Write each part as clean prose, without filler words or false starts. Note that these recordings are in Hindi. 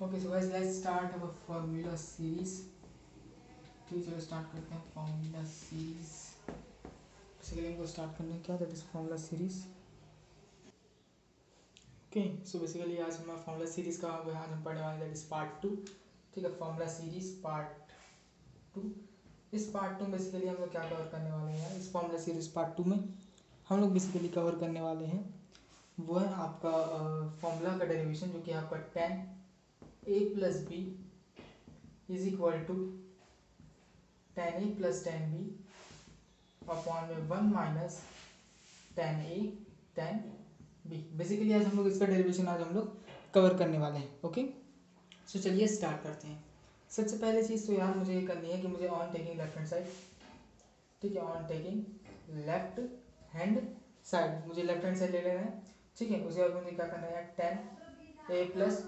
Okay so guys let's start our formula series. ठीक, चलो स्टार्ट करते हैं फार्मूला सीरीज। बेसिकली हमको स्टार्ट करने क्या that is formula series. Okay so basically आज हमारा फार्मूला सीरीज का आज हम पढ़ने वाले दैट इज पार्ट 2। ठीक है, फार्मूला सीरीज पार्ट 2। इस पार्ट 2 में बेसिकली हम लोग क्या कवर करने वाले हैं, इस फार्मूला सीरीज पार्ट 2 में हम लोग बेसिकली कवर करने वाले हैं वो है आपका फार्मूला का डेरिवेशन, जो कि आपका tan a plus B is equal to tan a plus tan b upon में 1 minus tan a tan b। Basically आज हम लोग इसका डेरिवेशन आज हम लोग कवर करने वाले हैं। ओके सो चलिए स्टार्ट करते हैं। सबसे पहले चीज़ तो यार मुझे ये करनी है कि मुझे on taking left hand side, ठीक है, on taking left hand side मुझे लेफ्ट हैंड साइड ले लेना है। ठीक है, उसके बाद मुझे क्या करना है, tan a plus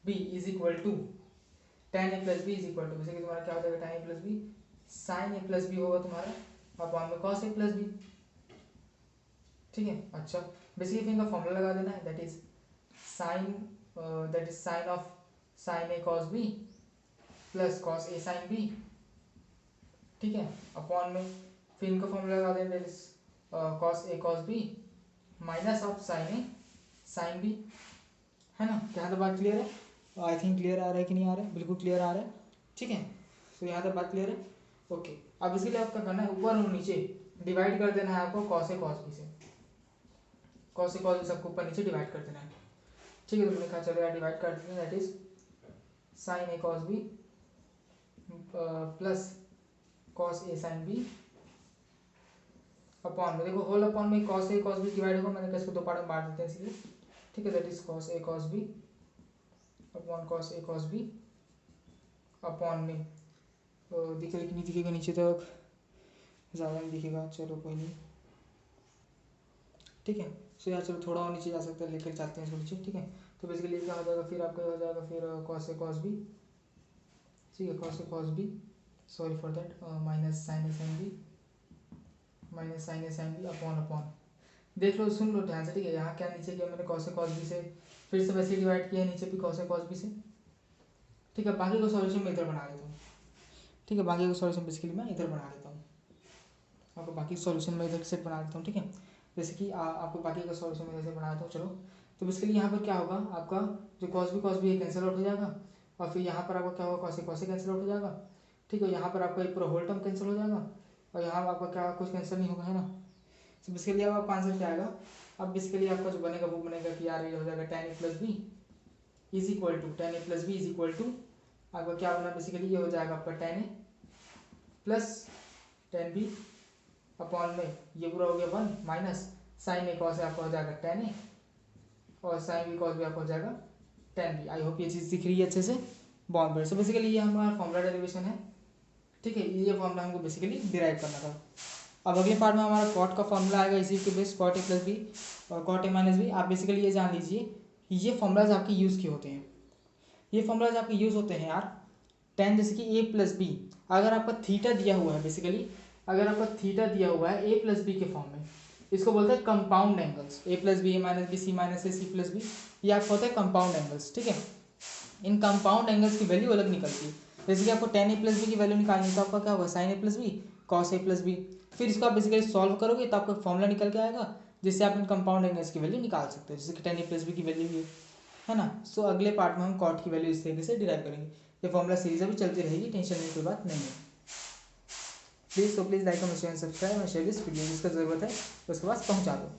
B is equal to tan a plus B is equal to basically तुम्हारा क्या हो जाएगा, tan a plus B sin a plus B होगा तुम्हारा अपॉन में cos a प्लस बी। ठीक है, अच्छा बेसिकली फिर इनका फॉर्मूला लगा देना है that is sine of sin a cos b plus cos a sin b। ठीक है, अपॉन में फिर इनका फॉर्मूला लगा देना that is cos a cos b minus of sin a sin b। है ना, यहाँ तक बात क्लियर है? आई थिंक क्लियर आ रहा है कि नहीं आ रहा है? बिल्कुल क्लियर आ रहा है। ठीक है, तो यहाँ तक बात क्लियर है। ओके, अब इसके लिए आपका करना है ऊपर और नीचे डिवाइड कर देना है आपको cos a cos b से, cos a cos b सबको ऊपर नीचे डिवाइड कर देना है। ठीक है, तो मैंने कहा चलो यार डिवाइड कर देते हैं that is sin a cos b plus cos a sin b upon में देखो होल अपॉन में cos a cos b divide होगा, मैंने कहा इसको दो पार्ट में बांट देते हैं सीधे। ठीक है, that is cos a cos b upon cos a cos b upon में दिखेगा कि नहीं दिखेगा, नीचे तक ज़्यादा नहीं दिखेगा, चलो कोई नहीं। ठीक है, सो यार चलो थोड़ा और नीचे जा सकते हैं, लेकर चलते हैं इसको नीचे। ठीक है, तो बेसिकली क्या हो जाएगा, फिर आपका हो जाएगा फिर cos a cos b। ठीक है, cos a cos b sorry for that minus sin a sin b minus sin a sin b upon देख लो, सुन लो ध्यान से। ठीक है, यहाँ क्या नीचे किया मैंने cos a cos b से, फिर से वैसे डिवाइड किया नीचे भी cos a cos b से। ठीक है, बाकी का सॉल्यूशन मैं इधर बना लेता हूँ। ठीक है, बाकी का सॉल्यूशन बेसिकली मैं इधर बना लेता हूँ, आपको बाकी सॉल्यूशन मैं इधर से बना लेता हूँ। ठीक है, जैसे कि आपको बाकी का सॉल्यूशन मैं इधर से बना लेता हूँ। चलो तो बेसिकली यहाँ पर क्या होगा, आपका जो cos b कैंसिल आउट हो जाएगा, और फिर यहाँ पर आपका क्या होगा, cos a कैंसिल आउट हो जाएगा। ठीक है, यहाँ पर आपका एक पूरा होल टर्म कैंसिल हो जाएगा, और यहाँ आपका क्या कुछ कैंसिल नहीं होगा, है ना। तो बेसिकली अब आपका आंसर क्या आएगा, अब बेसिकली आपका जो बनेगा वो बनेगा कि यार ये हो जाएगा tan a plus B is equal to tan a plus B is equal to आपका क्या बना, बेसिकली ये हो जाएगा आपका tan a plus tan b upon में ये पूरा हो गया 1 माइनस sin a cos आपका हो जाएगा tan a और sin b cos b आपका हो जाएगा tan b। आई होप ये चीज़ दिख रही है अच्छे से बॉन्ड पर। सो बेसिकली ये हमारा फॉर्मूला डेरिवेशन है। ठीक है, ये फॉर्मूला हमको बेसिकली डिराइव करना था। अब अगले पार्ट में हमारा कॉट का फॉर्मूला आएगा, इसी के base cot a plus B और cot a माइनस बी। आप बेसिकली ये जान लीजिए ये फॉर्मूलाज आपके यूज़ किए होते हैं, ये फॉर्मूलाज आपके यूज़ होते हैं यार। tan जैसे कि a प्लस बी, अगर आपका थीटा दिया हुआ है, बेसिकली अगर आपका थीटा दिया हुआ है a प्लस बी के फॉर्म में, इसको बोलते हैं compound angles. a plus B, minus B, C minus A, C plus B, ये आपको होता है कंपाउंड एंगल्स। ठीक है, इन कंपाउंड एंगल्स की वैल्यू अलग निकलती है। जैसे कि आपको tan a प्लस बी की वैल्यू निकालनी है तो आपका क्या होगा, sin a plus B cos a plus B. फिर इसको आप बेसिकली सॉल्व करोगे तो आपका फॉर्मूला निकल के आएगा, जिससे आप इन कंपाउंड एंगल्स की वैल्यू निकाल सकते हो, जैसे कि tan a प्लस बी की वैल्यू ये है ना। सो अगले पार्ट में हम कॉट की वैल्यू इस तरीके से डिराइव करेंगे। ये फॉर्मूला सीरीज अभी चलती रहेगी, टेंशन लेने की बात नहीं है। Please like comment share subscribe और शेयर दिस वीडियो, जिसका ज़रूरत है उसके पास पहुँचा दो।